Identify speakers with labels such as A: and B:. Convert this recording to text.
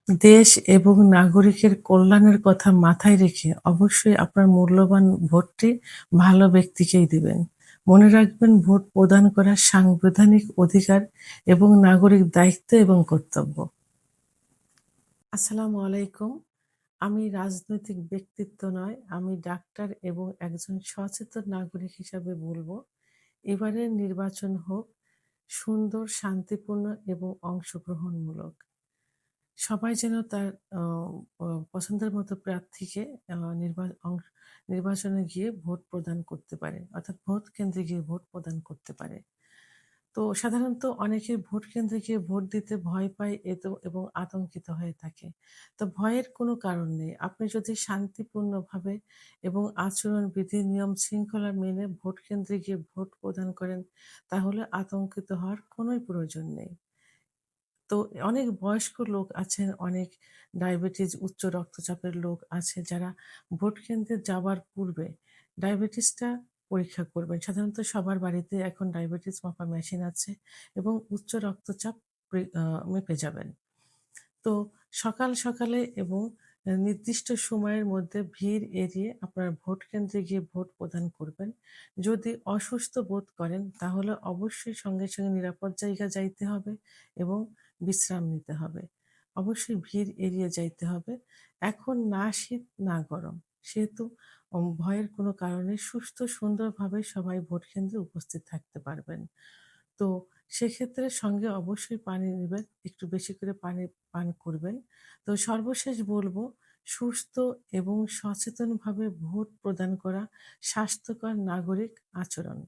A: দেশ এবং নাগরিকের কল্যাণের কথা মাথায় রেখে অবশ্যই আপনার মূল্যবান ভোটটি ভালো ব্যক্তিকেই দিবেন। মনে রাখবেন ভোট প্রদান করা সাংবিধানিক অধিকার এবং নাগরিক দায়িত্ব এবং কর্তব্য। আসসালামু আলাইকুম। আমি রাজনৈতিক ব্যক্তিত্ব নয়, আমি ডাক্তার এবং একজন সচেতন নাগরিক হিসাবে বলব, এবারের নির্বাচন হোক সুন্দর, শান্তিপূর্ণ এবং অংশগ্রহণমূলক। সবাই যেন তার আ অ পছন্দের মতো প্রার্থীকে আ নির্বা অংশ নির্বাচনে গিয়ে ভোট প্রদান করতে পারে। অর্থাৎ ভোট কেন্দ্রে গিয়ে ভোট প্রদান করতে পারে। তো সাধারণত অনেকে ভোট কেন্দ্রে গিয়ে ভোট দিতে ভয় পায় এবং আতঙ্কিত হয়ে থাকে। তো ভয়ের কোনো কারণ নেই। আপনি যদি শান্তিপূর্ণভাবে এবং আচরণবিধি, নিয়ম শৃঙ্খলা মেনে ভোট কেন্দ্রে গিয়ে ভোট প্রদান করেন, তাহলে আতঙ্কিত হওয়ার কোনোই প্রয়োজন নেই। তো অনেক বয়স্ক লোক আছেন, অনেক ডায়াবেটিস, উচ্চ রক্তচাপের লোক আছে যারা ভোট কেন্দ্রে যাওয়ার পূর্বে ডায়াবেটিসটা পরীক্ষা করবেন। সাধারণত সবার বাড়িতে এখন ডায়াবেটিস মাপার মেশিন আছে এবং উচ্চ রক্তচাপ প্রি আ মেপে যাবেন। তো সকালে এবং নির্দিষ্ট সময়ের মধ্যে ভিড় এড়িয়ে আপনার ভোট কেন্দ্রে গিয়ে ভোট প্রদান করবেন। যদি অসুস্থ বোধ করেন তাহলে অবশ্যই সঙ্গে নিরাপদ জায়গা যাইতে হবে এবং বিশ্রাম নিতে হবে। অবশ্যই ভিড় এড়িয়ে যাইতে হবে। এখন না শীত না গরম। সেহেতু ভয়ের কোনো কারণে সুস্থ সুন্দরভাবে সবাই ভোট কেন্দ্রে উপস্থিত থাকতে পারবেন। তো সেক্ষেত্রে সঙ্গে অবশ্যই পানি নিবেন। একটু বেশি করে পানি পান করবেন। তো সর্বশেষ বলব, সুস্থ এবং সচেতনভাবে ভোট প্রদান করা স্বাস্থ্যকর নাগরিক আচরণ।